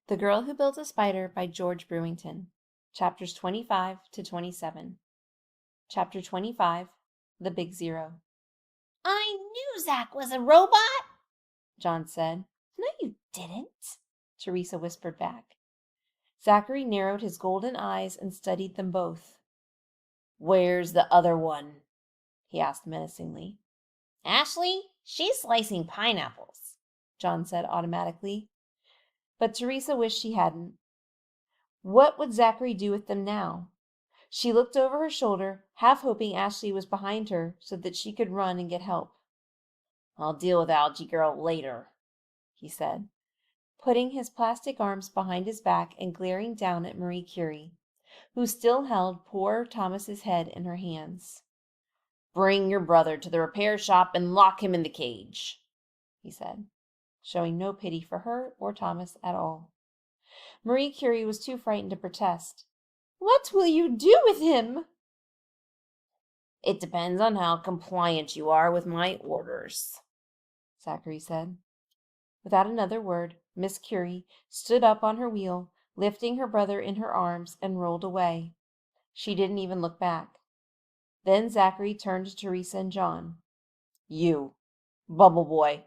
The Girl Who Built a Spider by George Brewington. Chapters 25 to 27. Chapter 25, The Big Zero. I knew Zach was a robot, John said. No, you didn't, Teresa whispered back. Zachary narrowed his golden eyes and studied them both. Where's the other one? He asked menacingly. Ashley, she's slicing pineapples, John said automatically. But Teresa wished she hadn't. What would Zachary do with them now? She looked over her shoulder, half hoping Ashley was behind her so that she could run and get help. I'll deal with Algae Girl later, he said, putting his plastic arms behind his back and glaring down at Marie Curie, who still held poor Thomas's head in her hands. Bring your brother to the repair shop and lock him in the cage, he said, showing no pity for her or Thomas at all. Marie Curie was too frightened to protest. What will you do with him? It depends on how compliant you are with my orders, Zachary said. Without another word, Miss Curie stood up on her wheel, lifting her brother in her arms, and rolled away. She didn't even look back. Then Zachary turned to Teresa and John. You, Bubble Boy,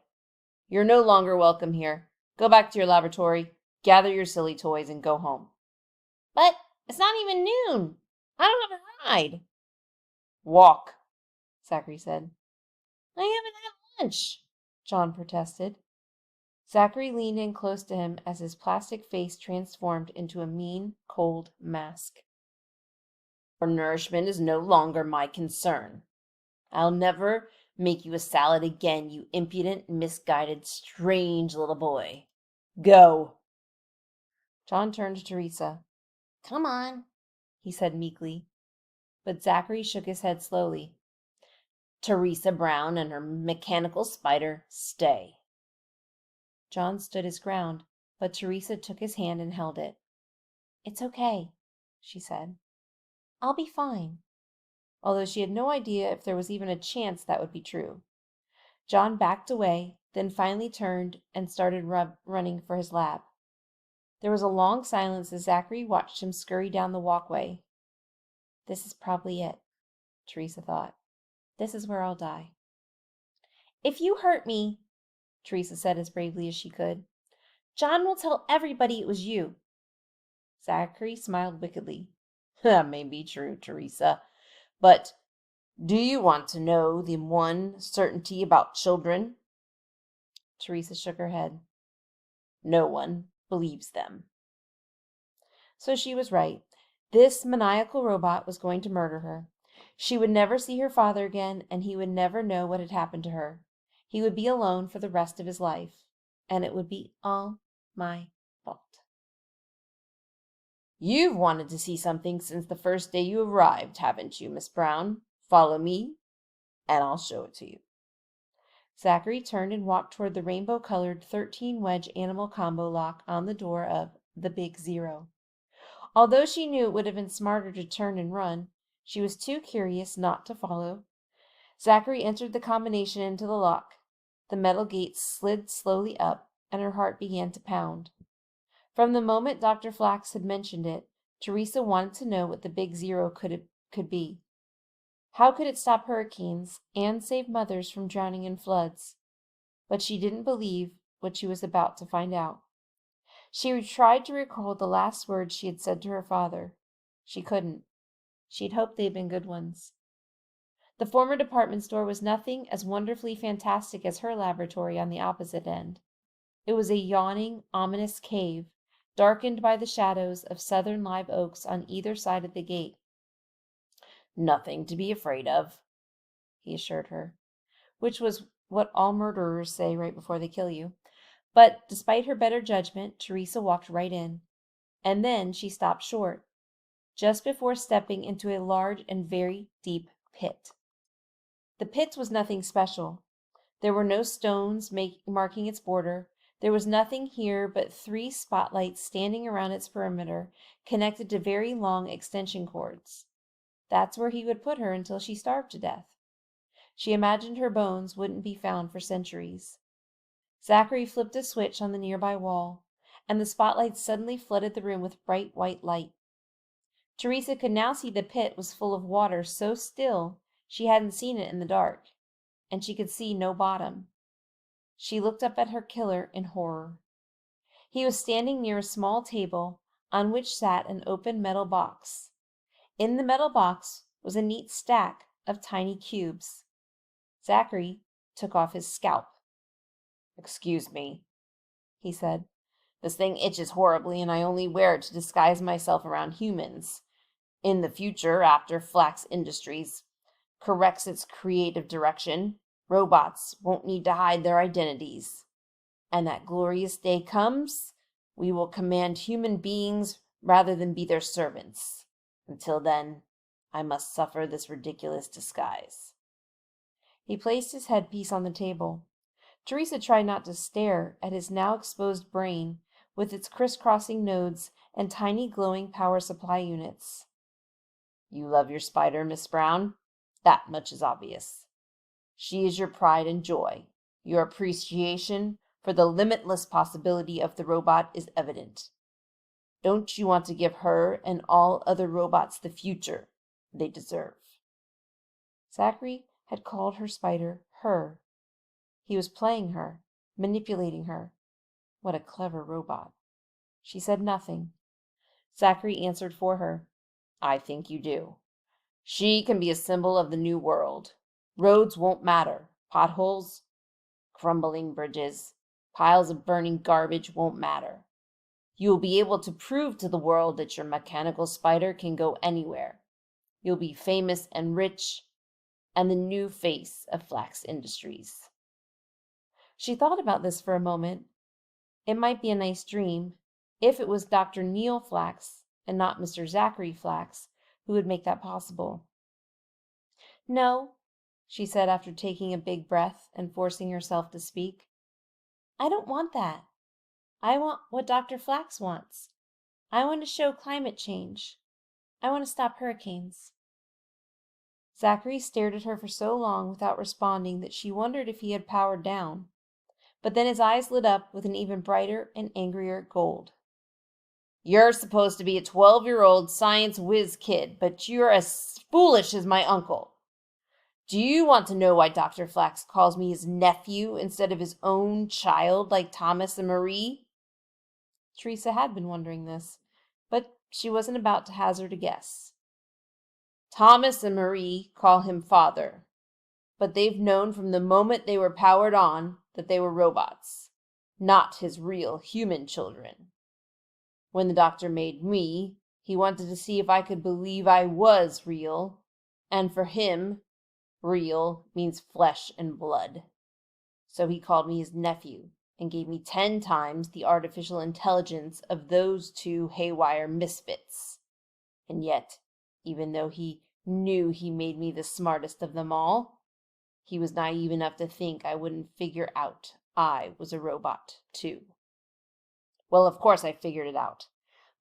you're no longer welcome here. Go back to your laboratory, gather your silly toys, and go home. But it's not even noon. I don't have a ride. Walk, Zachary said. I haven't had lunch, John protested. Zachary leaned in close to him as his plastic face transformed into a mean, cold mask. Your nourishment is no longer my concern. I'll never make you a salad again, you impudent, misguided, strange little boy. Go. John turned to Teresa. Come on, he said meekly. But Zachary shook his head slowly. Teresa Brown and her mechanical spider, stay. John stood his ground, but Teresa took his hand and held it. It's okay, she said. I'll be fine. Although she had no idea if there was even a chance that would be true. John backed away, then finally turned and started running for his lab. There was a long silence as Zachary watched him scurry down the walkway. This is probably it, Teresa thought. This is where I'll die. If you hurt me, Teresa said as bravely as she could, John will tell everybody it was you. Zachary smiled wickedly. That may be true, Teresa, but do you want to know the one certainty about children? Teresa shook her head. No one believes them. So she was right. This maniacal robot was going to murder her. She would never see her father again, and he would never know what had happened to her. He would be alone for the rest of his life, and it would be all my fault. You've wanted to see something since the first day you arrived, haven't you, Miss Brown? Follow me, and I'll show it to you. Zachary turned and walked toward the rainbow-colored 13-wedge animal combo lock on the door of the Big Zero. Although she knew it would have been smarter to turn and run, she was too curious not to follow. Zachary entered the combination into the lock. The metal gate slid slowly up, and her heart began to pound. From the moment Dr. Flax had mentioned it, Teresa wanted to know what the Big Zero could be. How could it stop hurricanes and save mothers from drowning in floods? But she didn't believe what she was about to find out. She tried to recall the last words she had said to her father. She couldn't. She'd hoped they'd been good ones. The former department store was nothing as wonderfully fantastic as her laboratory on the opposite end. It was a yawning, ominous cave, darkened by the shadows of southern live oaks on either side of the gate. Nothing to be afraid of, he assured her, which was what all murderers say right before they kill you. But despite her better judgment, Teresa walked right in. And then she stopped short, just before stepping into a large and very deep pit. The pit was nothing special. There were no stones marking its border. There was nothing here but 3 spotlights standing around its perimeter, connected to very long extension cords. That's where he would put her until she starved to death. She imagined her bones wouldn't be found for centuries. Zachary flipped a switch on the nearby wall, and the spotlight suddenly flooded the room with bright white light. Teresa could now see the pit was full of water so still she hadn't seen it in the dark, and she could see no bottom. She looked up at her killer in horror. He was standing near a small table on which sat an open metal box. In the metal box was a neat stack of tiny cubes. Zachary took off his scalp. "Excuse me," he said. "this thing itches horribly, and I only wear it to disguise myself around humans. In the future, after Flax Industries corrects its creative direction, robots won't need to hide their identities. And that glorious day comes, we will command human beings rather than be their servants. Until then, I must suffer this ridiculous disguise." He placed his headpiece on the table. Teresa tried not to stare at his now exposed brain with its crisscrossing nodes and tiny glowing power supply units. "You love your spider, Miss Brown? That much is obvious. She is your pride and joy. Your appreciation for the limitless possibility of the robot is evident. Don't you want to give her and all other robots the future they deserve?" Zachary had called her spider her. He was playing her, manipulating her. What a clever robot. She said nothing. Zachary answered for her. "I think you do. She can be a symbol of the new world. Roads won't matter. Potholes, crumbling bridges, piles of burning garbage won't matter. You will be able to prove to the world that your mechanical spider can go anywhere. You'll be famous and rich, and the new face of Flax Industries." She thought about this for a moment. It might be a nice dream, if it was Dr. Neil Flax and not Mr. Zachary Flax who would make that possible. "No," she said after taking a big breath and forcing herself to speak. "I don't want that. I want what Dr. Flax wants. I want to show climate change. I want to stop hurricanes." Zachary stared at her for so long without responding that she wondered if he had powered down. But then his eyes lit up with an even brighter and angrier gold. "You're supposed to be a 12-year-old science whiz kid, but you're as foolish as my uncle. Do you want to know why Dr. Flax calls me his nephew instead of his own child like Thomas and Marie?" Teresa had been wondering this, but she wasn't about to hazard a guess. "Thomas and Marie call him father, but they've known from the moment they were powered on that they were robots, not his real human children. When the doctor made me, he wanted to see if I could believe I was real, and for him, real means flesh and blood. So he called me his nephew and gave me 10 times the artificial intelligence of those two haywire misfits. And yet, even though he knew he made me the smartest of them all, he was naive enough to think I wouldn't figure out I was a robot, too. Well, of course I figured it out,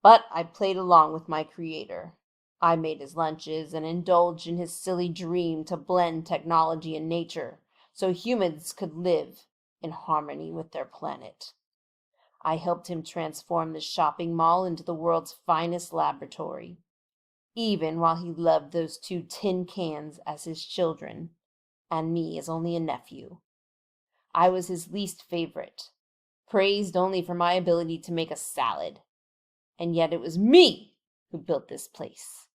but I played along with my creator. I made his lunches and indulged in his silly dream to blend technology and nature so humans could live in harmony with their planet. I helped him transform the shopping mall into the world's finest laboratory, even while he loved those 2 tin cans as his children, and me as only a nephew. I was his least favorite, praised only for my ability to make a salad. And yet it was me who built this place.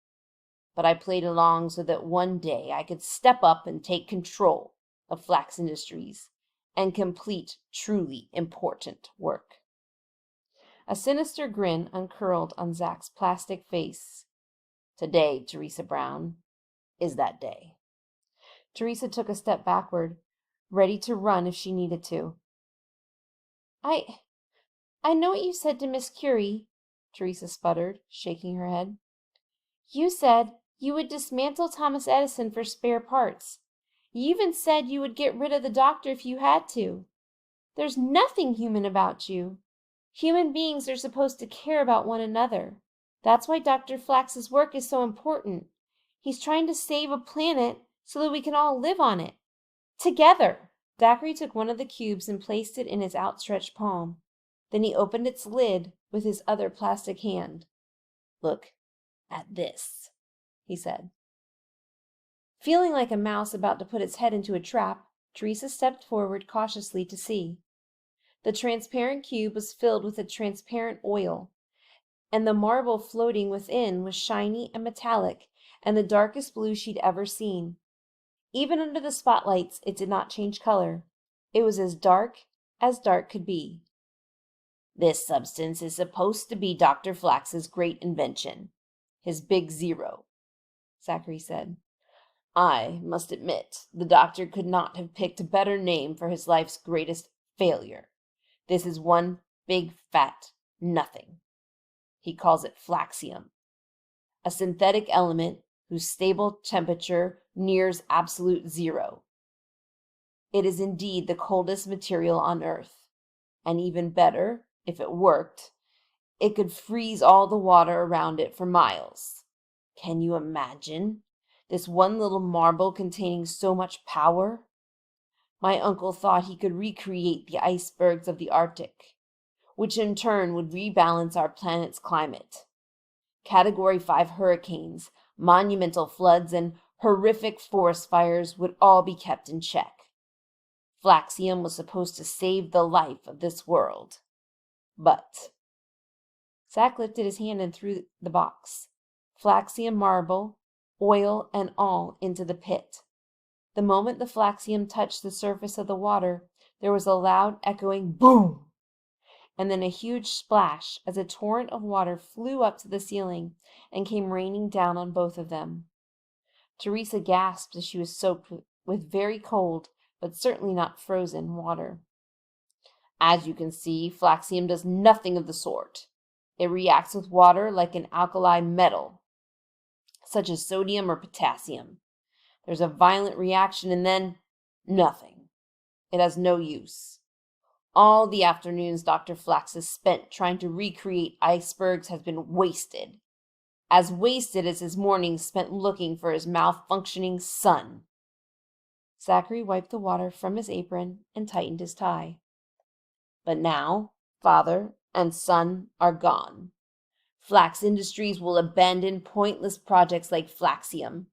But I played along so that one day I could step up and take control of Flax Industries and complete truly important work." A sinister grin uncurled on Zach's plastic face. "Today, Teresa Brown, is that day." Teresa took a step backward, ready to run if she needed to. I know what you said to Miss Curie," Teresa sputtered, shaking her head. "You said you would dismantle Thomas Edison for spare parts. You even said you would get rid of the doctor if you had to. There's nothing human about you. Human beings are supposed to care about one another. That's why Dr. Flax's work is so important. He's trying to save a planet so that we can all live on it. Together." Zachary took one of the cubes and placed it in his outstretched palm. Then he opened its lid with his other plastic hand. "Look at this," he said. Feeling like a mouse about to put its head into a trap, Teresa stepped forward cautiously to see. The transparent cube was filled with a transparent oil, and the marble floating within was shiny and metallic and the darkest blue she'd ever seen. Even under the spotlights, it did not change color. It was as dark could be. "This substance is supposed to be Dr. Flax's great invention, his Big Zero," Zachary said. "I must admit, the doctor could not have picked a better name for his life's greatest failure. This is one big fat nothing. He calls it flaxium, a synthetic element whose stable temperature nears absolute zero. It is indeed the coldest material on Earth, and even better, if it worked, it could freeze all the water around it for miles. Can you imagine this one little marble containing so much power? My uncle thought he could recreate the icebergs of the Arctic, which in turn would rebalance our planet's climate. Category 5 hurricanes, monumental floods, and horrific forest fires would all be kept in check. Flaxium was supposed to save the life of this world. But Zach lifted his hand and threw the box, flaxium marble, oil and all, into the pit. The moment the flaxium touched the surface of the water, there was a loud echoing boom, and then a huge splash as a torrent of water flew up to the ceiling and came raining down on both of them. Teresa gasped as she was soaked with very cold, but certainly not frozen, water. As you can see, flaxium does nothing of the sort. It reacts with water like an alkali metal, such as sodium or potassium. There's a violent reaction and then nothing. It has no use. All the afternoons Dr. Flax has spent trying to recreate icebergs has been wasted. As wasted as his mornings spent looking for his malfunctioning son. Zachary wiped the water from his apron and tightened his tie. But now, father and son are gone. Flax Industries will abandon pointless projects like Flaxium.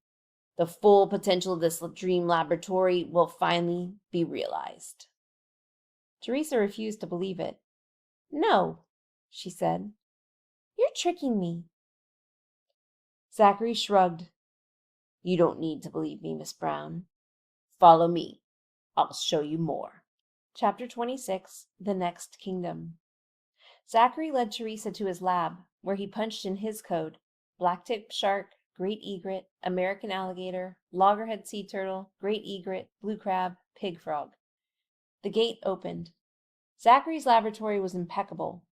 The full potential of this dream laboratory will finally be realized. Teresa refused to believe it. "No," she said. "You're tricking me." Zachary shrugged. "You don't need to believe me, Miss Brown. Follow me. I'll show you more." Chapter 26, The Next Kingdom. Zachary led Teresa to his lab, where he punched in his code: black-tipped shark, great egret, American alligator, loggerhead sea turtle, great egret, blue crab, pig frog. The gate opened. Zachary's laboratory was impeccable.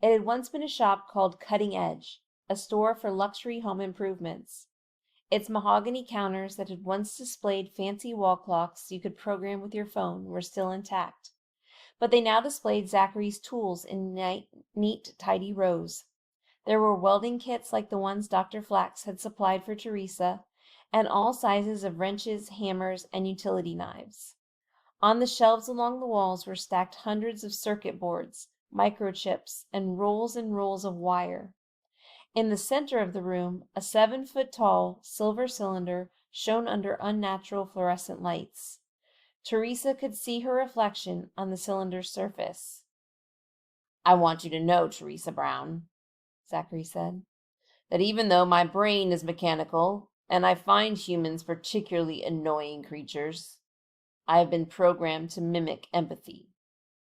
It had once been a shop called Cutting Edge, a store for luxury home improvements. Its mahogany counters that had once displayed fancy wall clocks you could program with your phone were still intact, but they now displayed Zachary's tools in neat, tidy rows. There were welding kits like the ones Dr. Flax had supplied for Teresa, and all sizes of wrenches, hammers, and utility knives. On the shelves along the walls were stacked hundreds of circuit boards, microchips, and rolls of wire. In the center of the room, a 7-foot-tall silver cylinder shone under unnatural fluorescent lights. Teresa could see her reflection on the cylinder's surface. "I want you to know, Teresa Brown," Zachary said, "that even though my brain is mechanical, and I find humans particularly annoying creatures, I have been programmed to mimic empathy.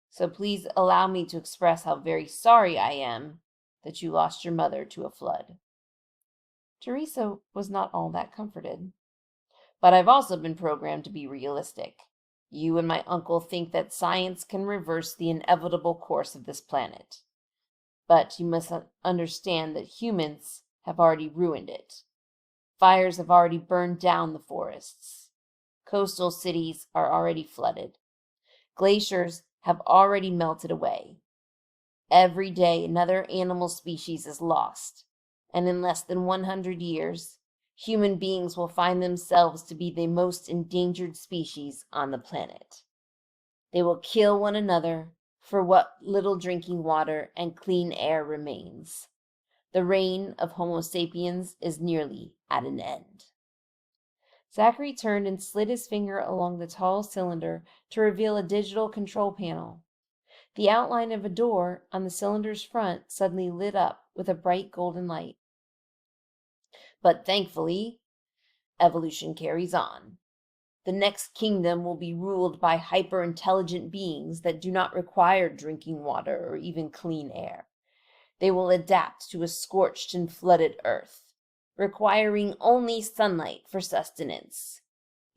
So please allow me to express how very sorry I am that you lost your mother to a flood." Teresa was not all that comforted. "But I've also been programmed to be realistic. You and my uncle think that science can reverse the inevitable course of this planet. But you must understand that humans have already ruined it. Fires have already burned down the forests. Coastal cities are already flooded. Glaciers have already melted away. Every day another animal species is lost, and in less than 100 years, human beings will find themselves to be the most endangered species on the planet. They will kill one another, for what little drinking water and clean air remains. The reign of Homo sapiens is nearly at an end. Zachary turned and slid his finger along the tall cylinder to reveal a digital control panel. The outline of a door on the cylinder's front suddenly lit up with a bright golden light. But thankfully, evolution carries on. The next kingdom will be ruled by hyper-intelligent beings that do not require drinking water or even clean air. They will adapt to a scorched and flooded earth, requiring only sunlight for sustenance,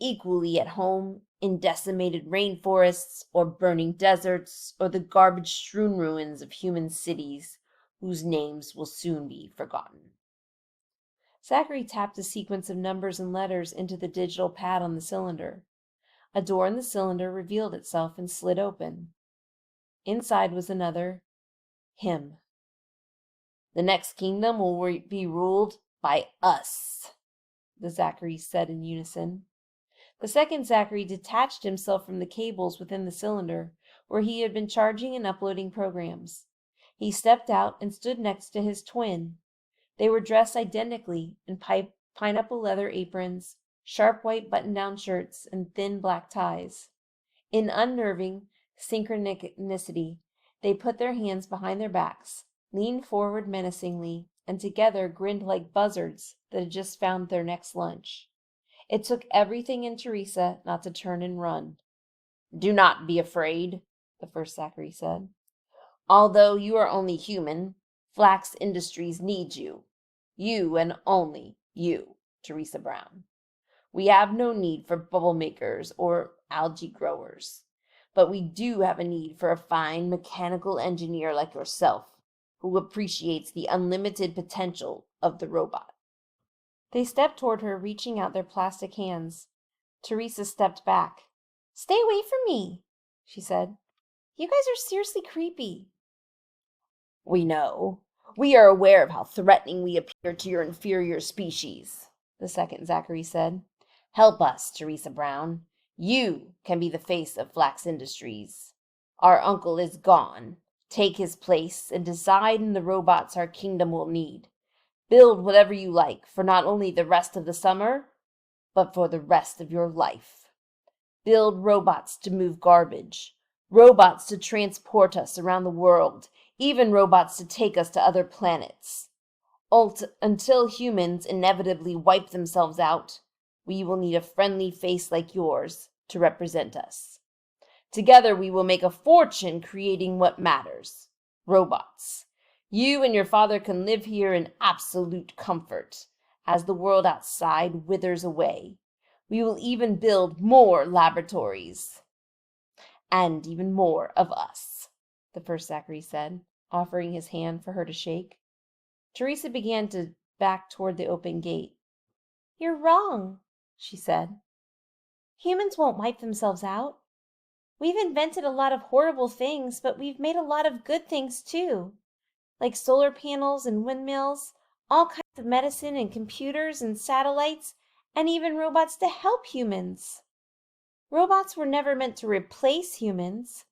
equally at home in decimated rainforests or burning deserts or the garbage-strewn ruins of human cities whose names will soon be forgotten. Zachary tapped a sequence of numbers and letters into the digital pad on the cylinder. A door in the cylinder revealed itself and slid open. Inside was another hymn. The next kingdom will be ruled by us, the Zacharies said in unison. The second Zachary detached himself from the cables within the cylinder, where he had been charging and uploading programs. He stepped out and stood next to his twin. They were dressed identically in pineapple leather aprons, sharp white button-down shirts, and thin black ties. In unnerving synchronicity, they put their hands behind their backs, leaned forward menacingly, and together grinned like buzzards that had just found their next lunch. It took everything in Teresa not to turn and run. "Do not be afraid," the first Zachary said. "Although you are only human, Flax Industries needs you. You and only you, Teresa Brown. We have no need for bubble makers or algae growers, but we do have a need for a fine mechanical engineer like yourself who appreciates the unlimited potential of the robot." They stepped toward her, reaching out their plastic hands. Teresa stepped back. "Stay away from me," she said. "You guys are seriously creepy." "We know. We are aware of how threatening we appear to your inferior species," the second Zachary said. "Help us, Teresa Brown. You can be the face of Flax Industries. Our uncle is gone. Take his place and decide in the robots our kingdom will need. Build whatever you like for not only the rest of the summer, but for the rest of your life. Build robots to move garbage, robots to transport us around the world, even robots to take us to other planets. Until humans inevitably wipe themselves out, we will need a friendly face like yours to represent us. Together we will make a fortune creating what matters, robots. You and your father can live here in absolute comfort as the world outside withers away. We will even build more laboratories. And even more of us," the first Zachary said, offering his hand for her to shake. Teresa began to back toward the open gate. "You're wrong," she said. "Humans won't wipe themselves out. We've invented a lot of horrible things, but we've made a lot of good things too. Like solar panels and windmills, all kinds of medicine and computers and satellites, and even robots to help humans. Robots were never meant to replace humans.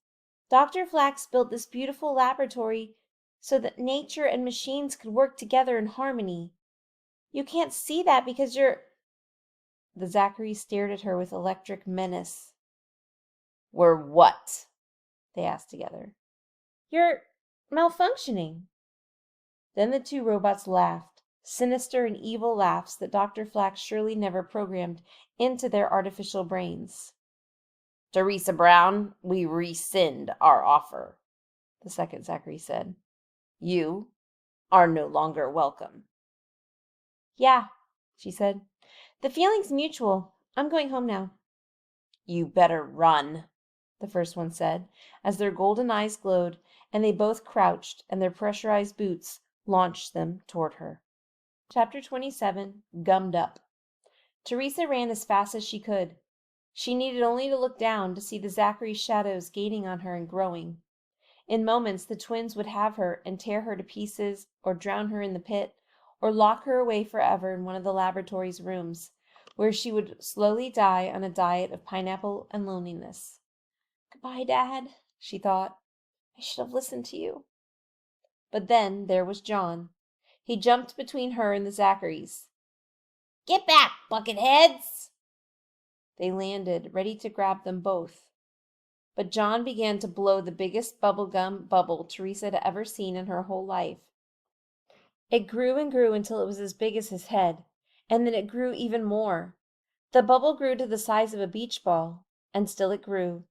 Dr. Flax built this beautiful laboratory so that nature and machines could work together in harmony. You can't see that because you're—" The Zacharies stared at her with electric menace. "We're what?" they asked together. "You're malfunctioning." Then the two robots laughed, sinister and evil laughs that Dr. Flax surely never programmed into their artificial brains. "Teresa Brown, we rescind our offer," the second Zachary said. "You are no longer welcome." "Yeah," she said. "The feeling's mutual. I'm going home now." "You better run," the first one said, as their golden eyes glowed, and they both crouched, and their pressurized boots launched them toward her. Chapter 27, Gummed Up. Teresa ran as fast as she could. She needed only to look down to see the Zachary shadows gaining on her and growing. In moments, the twins would have her and tear her to pieces, or drown her in the pit, or lock her away forever in one of the laboratory's rooms, where she would slowly die on a diet of pineapple and loneliness. "Goodbye, Dad," she thought. I should have listened to you. But then there was John. He jumped between her and the Zacharys. Get back, bucketheads! They landed, ready to grab them both. But John began to blow the biggest bubblegum bubble Teresa had ever seen in her whole life. It grew and grew until it was as big as his head, and then it grew even more. The bubble grew to the size of a beach ball, and still it grew.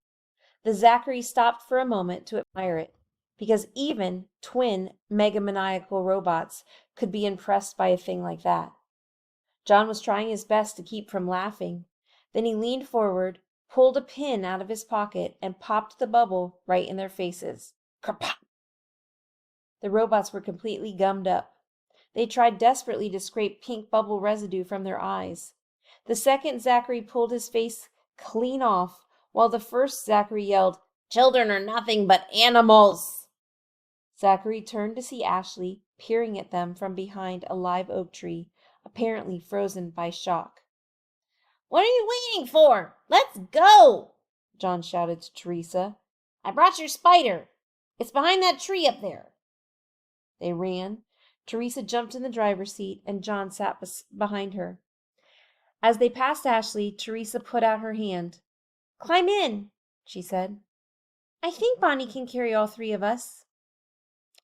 The Zachary stopped for a moment to admire it, because even twin megamaniacal robots could be impressed by a thing like that. John was trying his best to keep from laughing. Then he leaned forward, pulled a pin out of his pocket, and popped the bubble right in their faces. Kerpop! The robots were completely gummed up. They tried desperately to scrape pink bubble residue from their eyes. The second Zachary pulled his face clean off, while the first Zachary yelled, "Children are nothing but animals!" Zachary turned to see Ashley peering at them from behind a live oak tree, apparently frozen by shock. "What are you waiting for? Let's go!" John shouted to Teresa. "I brought your spider. It's behind that tree up there." They ran. Teresa jumped in the driver's seat, and John sat behind her. As they passed Ashley, Teresa put out her hand. "Climb in," she said. "I think Bonnie can carry all three of us."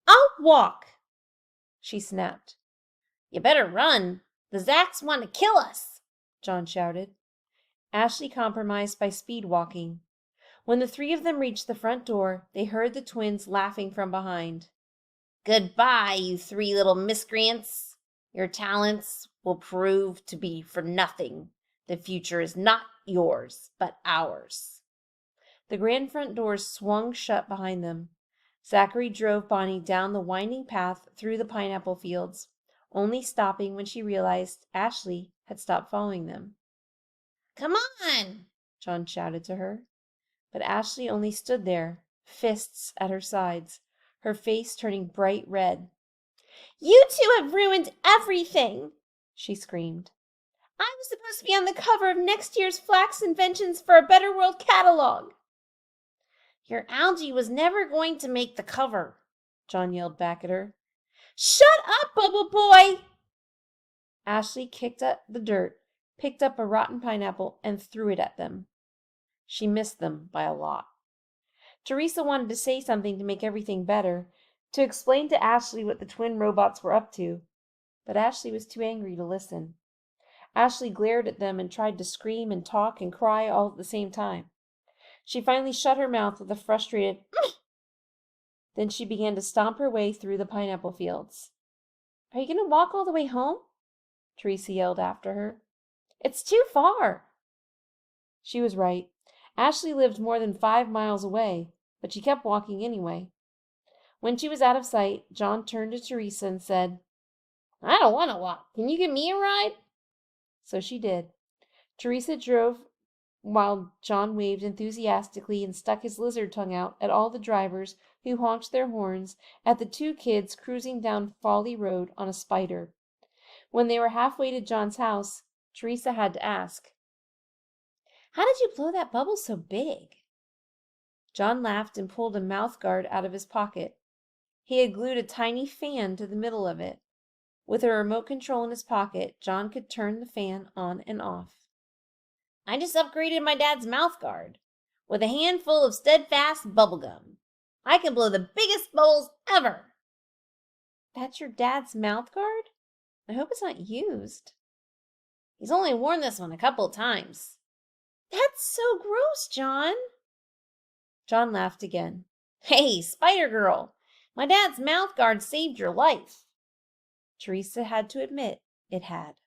"I'll walk," she snapped. "You better run. The Zacs want to kill us," John shouted. Ashley compromised by speed walking. When the three of them reached the front door, they heard the twins laughing from behind. "Goodbye, you three little miscreants. Your talents will prove to be for nothing. The future is not yours, but ours." The grand front doors swung shut behind them. Zachary drove Bonnie down the winding path through the pineapple fields, only stopping when she realized Ashley had stopped following them. "Come on!" John shouted to her. But Ashley only stood there, fists at her sides, her face turning bright red. "You two have ruined everything!" she screamed. "I was supposed to be on the cover of next year's Flax Inventions for a Better World catalog." "Your algae was never going to make the cover," John yelled back at her. "Shut up, Bubble Boy!" Ashley kicked at the dirt, picked up a rotten pineapple, and threw it at them. She missed them by a lot. Teresa wanted to say something to make everything better, to explain to Ashley what the twin robots were up to, but Ashley was too angry to listen. Ashley glared at them and tried to scream and talk and cry all at the same time. She finally shut her mouth with a frustrated Then she began to stomp her way through the pineapple fields. "Are you going to walk all the way home?" Teresa yelled after her. "It's too far." She was right. Ashley lived more than 5 miles away, but she kept walking anyway. When she was out of sight, John turned to Teresa and said, "I don't want to walk. Can you give me a ride?" So she did. Teresa drove while John waved enthusiastically and stuck his lizard tongue out at all the drivers who honked their horns at the two kids cruising down Folly Road on a spider. When they were halfway to John's house, Teresa had to ask, "How did you blow that bubble so big?" John laughed and pulled a mouth guard out of his pocket. He had glued a tiny fan to the middle of it. With a remote control in his pocket, John could turn the fan on and off. "I just upgraded my dad's mouth guard with a handful of steadfast bubblegum. I can blow the biggest bubbles ever." "That's your dad's mouth guard? I hope it's not used." "He's only worn this one a couple of times." "That's so gross, John." John laughed again. "Hey, Spider Girl, my dad's mouth guard saved your life." Teresa had to admit it had.